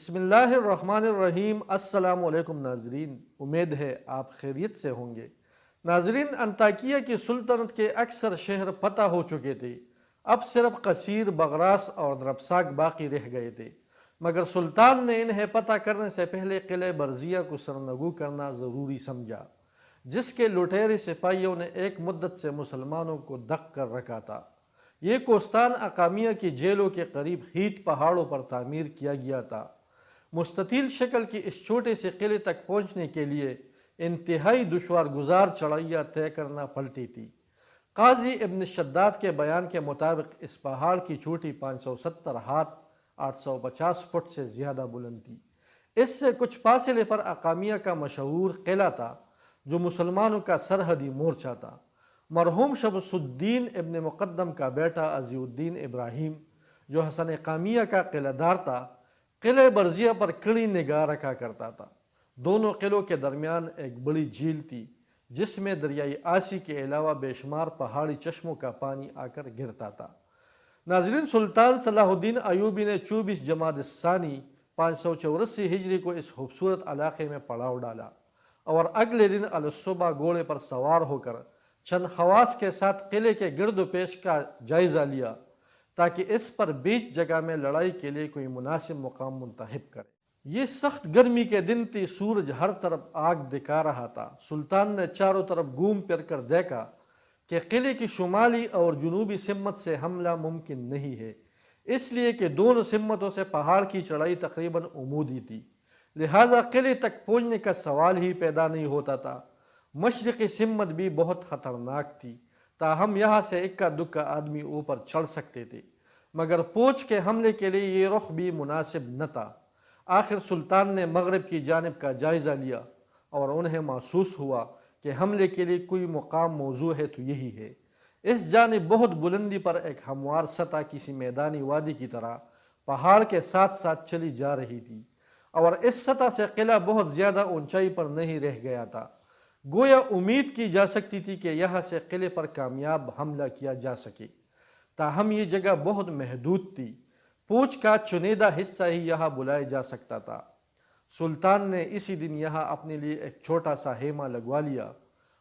بسم اللہ الرحمن الرحیم۔ السلام علیکم ناظرین، امید ہے آپ خیریت سے ہوں گے۔ ناظرین، انطاکیہ کی سلطنت کے اکثر شہر فتح ہو چکے تھے، اب صرف قصیر، بغراس اور دربساک باقی رہ گئے تھے، مگر سلطان نے انہیں فتح کرنے سے پہلے قلعہ برزیہ کو سرنگو کرنا ضروری سمجھا، جس کے لٹیرے سپاہیوں نے ایک مدت سے مسلمانوں کو دق کر رکھا تھا۔ یہ کوستان اقامیہ کی جیلوں کے قریب ہیت پہاڑوں پر تعمیر کیا گیا تھا۔ مستطیل شکل کی اس چھوٹے سے قلعے تک پہنچنے کے لیے انتہائی دشوار گزار چڑھائیاں طے کرنا پڑتی تھی۔ قاضی ابن شداد کے بیان کے مطابق اس پہاڑ کی چوٹی 570 ہاتھ 850 فٹ سے زیادہ بلند تھی۔ اس سے کچھ فاصلے پر اقامیہ کا مشہور قلعہ تھا، جو مسلمانوں کا سرحدی مورچہ تھا۔ مرحوم شمس الدین ابن مقدم کا بیٹا عزی الدین ابراہیم، جو حسن قامیہ کا قلعہ دار تھا، قلعہ برزیہ پر کڑی نگاہ رکھا کرتا تھا۔ دونوں قلعوں کے درمیان ایک بڑی جھیل تھی، جس میں دریائے آسی کے علاوہ بے شمار پہاڑی چشموں کا پانی آ کر گرتا تھا۔ ناظرین، سلطان صلاح الدین ایوبی نے 24 جمادی الثانی 584 ہجری کو اس خوبصورت علاقے میں پڑاؤ ڈالا اور اگلے دن الصبح گھوڑے پر سوار ہو کر چند خواص کے ساتھ قلعے کے گرد و پیش کا جائزہ لیا، تاکہ اس پر بیچ جگہ میں لڑائی کے لیے کوئی مناسب مقام منتخب کرے۔ یہ سخت گرمی کے دن تھی، سورج ہر طرف آگ دکھا رہا تھا۔ سلطان نے چاروں طرف گھوم پھر کر دیکھا کہ قلعے کی شمالی اور جنوبی سمت سے حملہ ممکن نہیں ہے، اس لیے کہ دونوں سمتوں سے پہاڑ کی چڑھائی تقریباً عمودی تھی، لہٰذا قلعے تک پہنچنے کا سوال ہی پیدا نہیں ہوتا تھا۔ مشرقی سمت بھی بہت خطرناک تھی، تاہم یہاں سے اکا دکا آدمی اوپر چڑھ سکتے تھے، مگر پوچھ کے حملے کے لیے یہ رخ بھی مناسب نہ تھا۔ آخر سلطان نے مغرب کی جانب کا جائزہ لیا اور انہیں محسوس ہوا کہ حملے کے لیے کوئی مقام موزوں ہے تو یہی ہے۔ اس جانب بہت بلندی پر ایک ہموار سطح کسی میدانی وادی کی طرح پہاڑ کے ساتھ ساتھ چلی جا رہی تھی، اور اس سطح سے قلعہ بہت زیادہ اونچائی پر نہیں رہ گیا تھا۔ گویا امید کی جا سکتی تھی کہ یہاں سے قلعے پر کامیاب حملہ کیا جا سکے، تاہم یہ جگہ بہت محدود تھی، پوچھ کا چنیدہ حصہ ہی یہاں بلایا جا سکتا تھا۔ سلطان نے اسی دن یہاں اپنے لیے ایک چھوٹا سا خیمہ لگوا لیا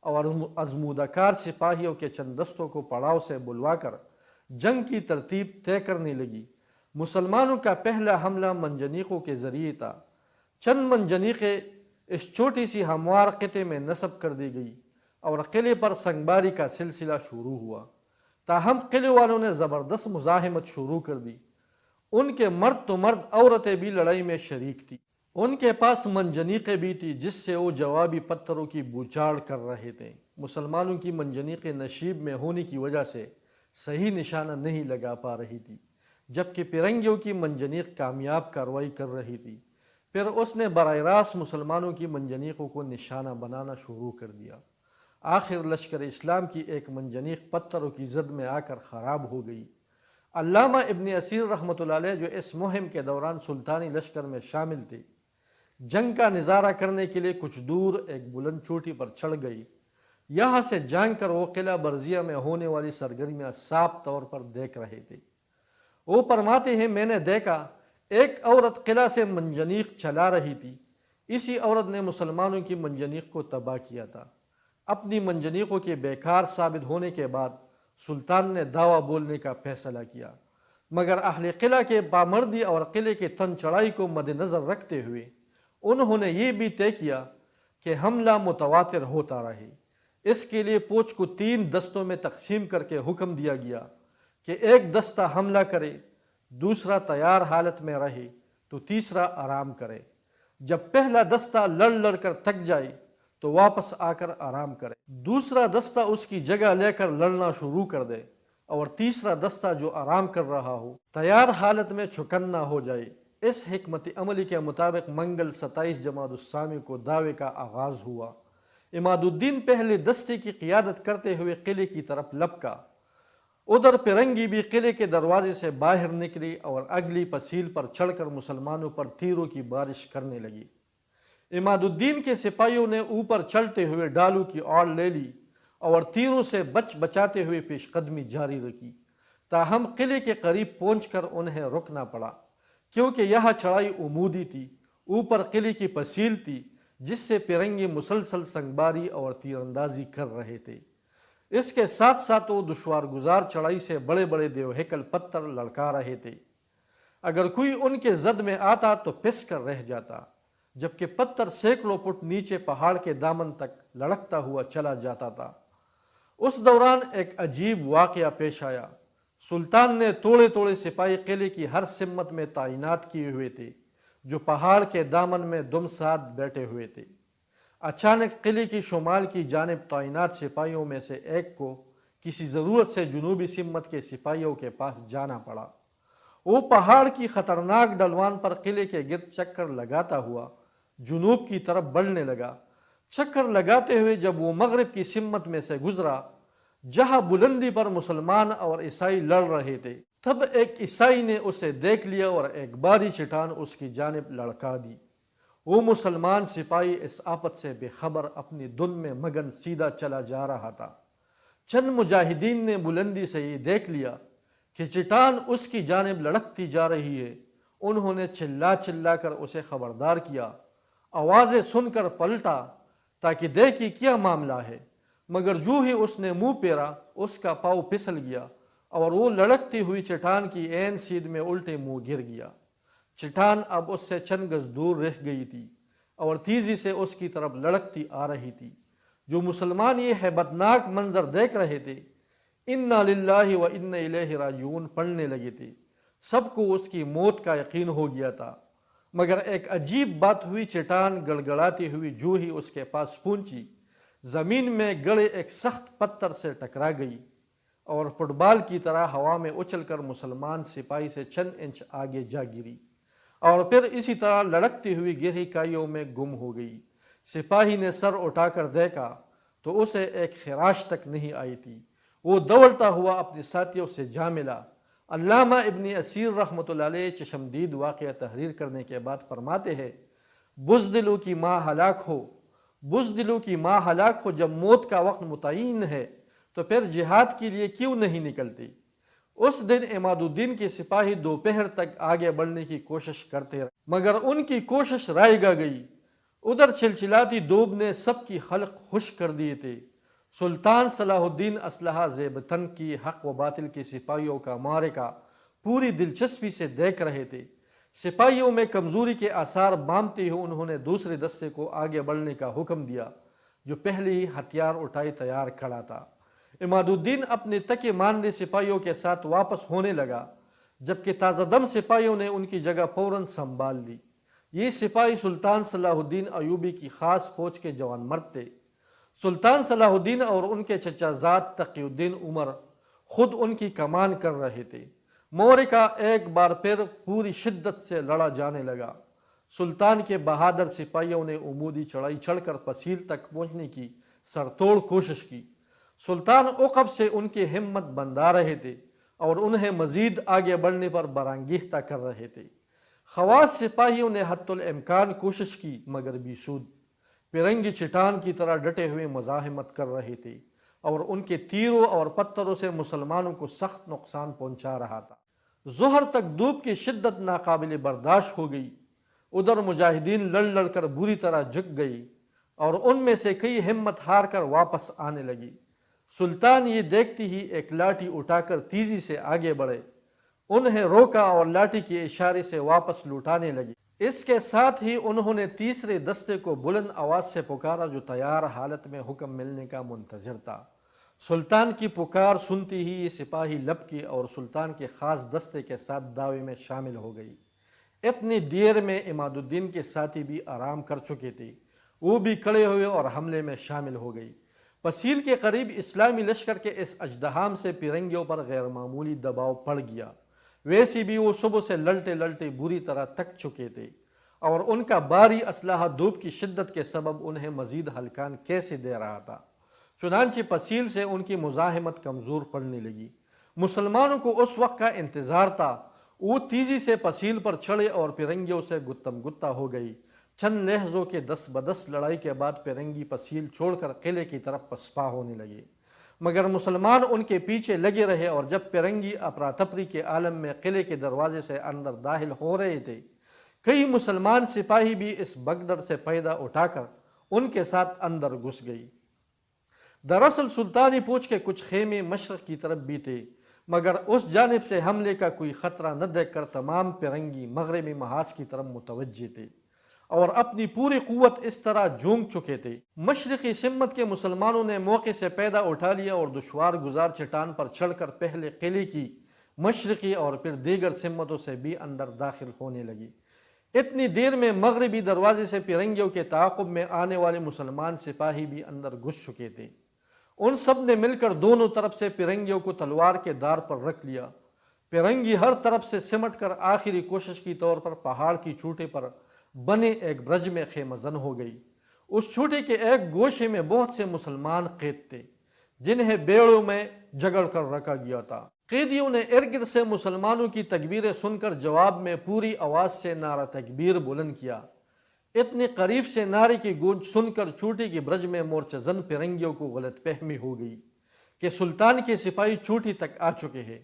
اور آزمودہ کار سپاہیوں کے چند دستوں کو پڑاؤ سے بلوا کر جنگ کی ترتیب طے کرنے لگی۔ مسلمانوں کا پہلا حملہ منجنیقوں کے ذریعے تھا۔ چند منجنیقیں اس چھوٹی سی ہموار خطے میں نصب کر دی گئی اور قلعے پر سنگباری کا سلسلہ شروع ہوا، تاہم قلعے والوں نے زبردست مزاحمت شروع کر دی۔ ان کے مرد تو مرد، عورتیں بھی لڑائی میں شریک تھی۔ ان کے پاس منجنیقیں بھی تھی، جس سے وہ جوابی پتھروں کی بوچھاڑ کر رہے تھے۔ مسلمانوں کی منجنیقیں نشیب میں ہونے کی وجہ سے صحیح نشانہ نہیں لگا پا رہی تھی، جبکہ فرنگیوں کی منجنیق کامیاب کارروائی کر رہی تھی۔ پھر اس نے براہ راست مسلمانوں کی منجنیقوں کو نشانہ بنانا شروع کر دیا۔ آخر لشکر اسلام کی ایک منجنیق پتھروں کی زد میں آ کر خراب ہو گئی۔ علامہ ابن اسیر رحمۃ اللہ علیہ، جو اس مہم کے دوران سلطانی لشکر میں شامل تھے، جنگ کا نظارہ کرنے کے لیے کچھ دور ایک بلند چوٹی پر چڑھ گئی۔ یہاں سے جان کر وہ قلعہ برزیہ میں ہونے والی سرگرمیاں صاف طور پر دیکھ رہے تھے۔ وہ فرماتے ہیں، میں نے دیکھا ایک عورت قلعہ سے منجنیق چلا رہی تھی۔ اسی عورت نے مسلمانوں کی منجنیق کو تباہ کیا تھا۔ اپنی منجنیقوں کے بیکار ثابت ہونے کے بعد سلطان نے دعویٰ بولنے کا فیصلہ کیا، مگر اہل قلعہ کے پامردی اور قلعے کے تن چڑھائی کو مد نظر رکھتے ہوئے انہوں نے یہ بھی طے کیا کہ حملہ متواتر ہوتا رہے۔ اس کے لیے فوج کو 3 دستوں میں تقسیم کر کے حکم دیا گیا کہ ایک دستہ حملہ کرے، دوسرا تیار حالت میں رہے تو تیسرا آرام کرے۔ جب پہلا دستہ لڑ لڑ کر تھک جائے تو واپس آ کر آرام کرے، دوسرا دستہ اس کی جگہ لے کر لڑنا شروع کر دے، اور تیسرا دستہ جو آرام کر رہا ہو تیار حالت میں چوکنا ہو جائے۔ اس حکمت عملی کے مطابق منگل 27 جمادی الثانی کو دعوے کا آغاز ہوا۔ عماد الدین پہلے دستے کی قیادت کرتے ہوئے قلعے کی طرف لپکا۔ ادھر فرنگی بھی قلعے کے دروازے سے باہر نکلی اور اگلی پسیل پر چڑھ کر مسلمانوں پر تیروں کی بارش کرنے لگی۔ عماد الدین کے سپاہیوں نے اوپر چڑھتے ہوئے ڈالوں کی آڑ لے لی اور تیروں سے بچاتے ہوئے پیش قدمی جاری رکھی، تاہم قلعے کے قریب پہنچ کر انہیں رکنا پڑا، کیونکہ یہ چڑھائی عمودی تھی، اوپر قلعے کی پسیل تھی جس سے پرنگی مسلسل سنگباری اور تیر اندازی کر رہے تھے۔ اس کے ساتھ ساتھ وہ دشوار گزار چڑھائی سے بڑے بڑے دیو ہیکل پتھر لڑکا رہے تھے۔ اگر کوئی ان کے زد میں آتا تو پس کر رہ جاتا، جبکہ پتھر سینکڑوں فٹ نیچے پہاڑ کے دامن تک لڑکتا ہوا چلا جاتا تھا۔ اس دوران ایک عجیب واقعہ پیش آیا۔ سلطان نے توڑے توڑے سپاہی قلعے کی ہر سمت میں تعینات کیے ہوئے تھے، جو پہاڑ کے دامن میں دم ساتھ بیٹھے ہوئے تھے۔ اچانک قلعے کی شمال کی جانب تعینات سپاہیوں میں سے ایک کو کسی ضرورت سے جنوبی سمت کے سپاہیوں کے پاس جانا پڑا۔ وہ پہاڑ کی خطرناک ڈھلوان پر قلعے کے گرد چکر لگاتا ہوا جنوب کی طرف بڑھنے لگا۔ چکر لگاتے ہوئے جب وہ مغرب کی سمت میں سے گزرا، جہاں بلندی پر مسلمان اور عیسائی لڑ رہے تھے، تب ایک عیسائی نے اسے دیکھ لیا اور ایک باری چٹان اس کی جانب لڑکا دی۔ وہ مسلمان سپاہی اس آفت سے بے خبر اپنی دھن میں مگن سیدھا چلا جا رہا تھا۔ چند مجاہدین نے بلندی سے یہ دیکھ لیا کہ چٹان اس کی جانب لڑکتی جا رہی ہے۔ انہوں نے چلا چلا کر اسے خبردار کیا۔ آوازیں سن کر پلٹا تاکہ دیکھے کیا معاملہ ہے، مگر جو ہی اس نے منہ پھیرا اس کا پاؤں پھسل گیا اور وہ لڑکتی ہوئی چٹان کی عین سیدھ میں الٹے منہ گر گیا۔ چٹان اب اس سے چند گز دور رہ گئی تھی اور تیزی سے اس کی طرف لڑکتی آ رہی تھی۔ جو مسلمان یہ ہیبتناک منظر دیکھ رہے تھے، انا للہ و انا الیہ راجعون پڑھنے لگے تھے۔ سب کو اس کی موت کا یقین ہو گیا تھا، مگر ایک عجیب بات ہوئی۔ چٹان گڑگڑاتی ہوئی جو ہی اس کے پاس پہنچی، زمین میں گڑے ایک سخت پتھر سے ٹکرا گئی اور فٹ بال کی طرح ہوا میں اچھل کر مسلمان سپاہی سے چند انچ آگے جا گری اور پھر اسی طرح لڑکتی ہوئی گہری کھائیوں میں گم ہو گئی۔ سپاہی نے سر اٹھا کر دیکھا تو اسے ایک خراش تک نہیں آئی تھی۔ وہ دوڑتا ہوا اپنے ساتھیوں سے جا ملا۔ علامہ ابن اسیر رحمۃ اللہ علیہ چشمدید واقعہ تحریر کرنے کے بعد فرماتے ہیں، بزدلوں کی ماں ہلاک ہو، بزدلوں کی ماں ہلاک ہو، جب موت کا وقت متعین ہے تو پھر جہاد کے لیے کیوں نہیں نکلتی؟ اس دن عماد الدین کے سپاہی دوپہر تک آگے بڑھنے کی کوشش کرتے رہے، مگر ان کی کوشش رائے گا گئی۔ ادھر چلچلاتی دوب نے سب کی خلق خوش کر دیے تھے۔ سلطان صلاح الدین اسلحہ زیب تن کی حق و باطل کے سپاہیوں کا معرکہ پوری دلچسپی سے دیکھ رہے تھے۔ سپاہیوں میں کمزوری کے آثار بامتے ہوئے انہوں نے دوسرے دستے کو آگے بڑھنے کا حکم دیا، جو پہلے ہی ہتھیار اٹھائے تیار کھڑا تھا۔ عماد الدین اپنے تکے ماندے سپاہیوں کے ساتھ واپس ہونے لگا، جبکہ تازہ دم سپاہیوں نے ان کی جگہ فوراً سنبھال لی۔ یہ سپاہی سلطان صلاح الدین ایوبی کی خاص فوج کے جوان مرد تھے۔ سلطان صلاح الدین اور ان کے چچا زاد تقی الدین عمر خود ان کی کمان کر رہے تھے۔ معرکہ ایک بار پھر پوری شدت سے لڑا جانے لگا۔ سلطان کے بہادر سپاہیوں نے عمودی چڑھائی چڑھ کر پسیل تک پہنچنے کی سرتوڑ کوشش کی۔ سلطان عقب سے ان کی ہمت بندھا رہے تھے اور انہیں مزید آگے بڑھنے پر برانگیختہ کر رہے تھے۔ خواص سپاہیوں نے حتی الامکان کوشش کی، مگر بے سود۔ پرنگی چٹان کی طرح ڈٹے ہوئے مزاحمت کر رہے تھے اور ان کے تیروں اور پتھروں سے مسلمانوں کو سخت نقصان پہنچا رہا تھا۔ ظہر تک دھوپ کی شدت ناقابل برداشت ہو گئی۔ ادھر مجاہدین لڑ لڑ کر بری طرح جھک گئی اور ان میں سے کئی ہمت ہار کر واپس آنے لگی۔ سلطان یہ دیکھتی ہی ایک لاٹھی اٹھا کر تیزی سے آگے بڑھے، انہیں روکا اور لاٹھی کے اشارے سے واپس لوٹانے لگی۔ اس کے ساتھ ہی انہوں نے تیسرے دستے کو بلند آواز سے پکارا، جو تیار حالت میں حکم ملنے کا منتظر تھا۔ سلطان کی پکار سنتی ہی یہ سپاہی لپکی اور سلطان کے خاص دستے کے ساتھ دعوے میں شامل ہو گئی۔ اتنی دیر میں عماد الدین کے ساتھی بھی آرام کر چکے تھے، وہ بھی کھڑے ہوئے اور حملے میں شامل ہو گئی۔ پسیل کے قریب اسلامی لشکر کے اس اژدہام سے پرنگیوں پر غیر معمولی دباؤ پڑ گیا۔ ویسی بھی وہ صبح سے لڑتے لڑتے بری طرح تک چکے تھے اور ان کا باری اسلحہ دھوپ کی شدت کے سبب انہیں مزید ہلکان کیسے دے رہا تھا۔ چنانچہ پسیل سے ان کی مزاحمت کمزور پڑنے لگی۔ مسلمانوں کو اس وقت کا انتظار تھا۔ وہ تیزی سے پسیل پر چڑھے اور پرنگیوں سے گتم گتا ہو گئی۔ چند لحظوں کے دس بدس لڑائی کے بعد پرنگی پسیل چھوڑ کر قلعے کی طرف پسپا ہونے لگے۔ مگر مسلمان ان کے پیچھے لگے رہے، اور جب پیرنگی افراتفری کے عالم میں قلعے کے دروازے سے اندر داخل ہو رہے تھے، کئی مسلمان سپاہی بھی اس بگدڑ سے پیدا اٹھا کر ان کے ساتھ اندر گھس گئی۔ دراصل سلطانی پوچھ کے کچھ خیمے مشرق کی طرف بھی تھے، مگر اس جانب سے حملے کا کوئی خطرہ نہ دیکھ کر تمام پیرنگی مغربی محاذ کی طرف متوجہ تھے اور اپنی پوری قوت اس طرح جھونک چکے تھے۔ مشرقی سمت کے مسلمانوں نے موقع سے پیدا اٹھا لیا اور دشوار گزار چٹان پر چڑھ کر پہلے قلعے کی مشرقی اور پھر دیگر سمتوں سے بھی اندر داخل ہونے لگی۔ اتنی دیر میں مغربی دروازے سے پیرنگیوں کے تعاقب میں آنے والے مسلمان سپاہی بھی اندر گھس چکے تھے۔ ان سب نے مل کر دونوں طرف سے پیرنگیوں کو تلوار کے دار پر رکھ لیا۔ پیرنگی ہر طرف سے سمٹ کر آخری کوشش کی طور پر پہاڑ کی چوٹی پر بنے ایک برج میں خیمہ زن ہو گئی۔ اس چوٹی کے ایک گوشے میں بہت سے مسلمان قید تھے، جنہیں بیڑوں میں جگڑ کر رکھا گیا تھا۔ قیدیوں نے ارد گرد سے مسلمانوں کی تکبیریں سن کر جواب میں پوری آواز سے نعرہ تکبیر بلند کیا۔ اتنے قریب سے نعرے کی گونج سن کر چوٹی کی برج میں مورچہ زن پیرنگیوں کو غلط فہمی ہو گئی کہ سلطان کے سپاہی چوٹی تک آ چکے ہیں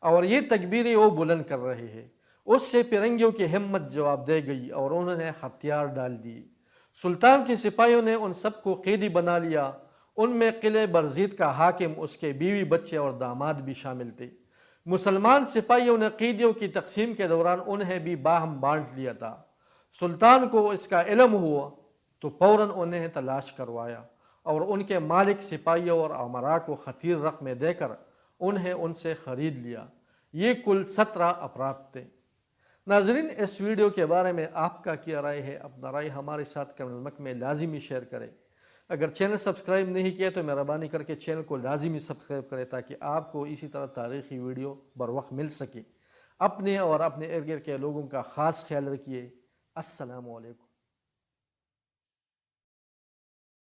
اور یہ تکبیریں وہ بلند کر رہے ہیں۔ اس سے پیرنگیوں کی ہمت جواب دے گئی اور انہوں نے ہتھیار ڈال دیے۔ سلطان کے سپاہیوں نے ان سب کو قیدی بنا لیا۔ ان میں قلعہ برزید کا حاکم، اس کے بیوی بچے اور داماد بھی شامل تھے۔ مسلمان سپاہیوں نے قیدیوں کی تقسیم کے دوران انہیں بھی باہم بانٹ لیا تھا۔ سلطان کو اس کا علم ہوا تو فوراً انہیں تلاش کروایا اور ان کے مالک سپاہیوں اور امراء کو خطیر رقمیں دے کر انہیں ان سے خرید لیا۔ یہ کل 17 افراد تھے۔ ناظرین، اس ویڈیو کے بارے میں آپ کا کیا رائے ہے؟ اپنا رائے ہمارے ساتھ کمنٹ باکس میں لازمی شیئر کریں۔ اگر چینل سبسکرائب نہیں کیا تو مہربانی کر کے چینل کو لازمی سبسکرائب کریں تاکہ آپ کو اسی طرح تاریخی ویڈیو بر وقت مل سکے۔ اپنے اور اپنے ارد گرد کے لوگوں کا خاص خیال رکھیے۔ السلام علیکم۔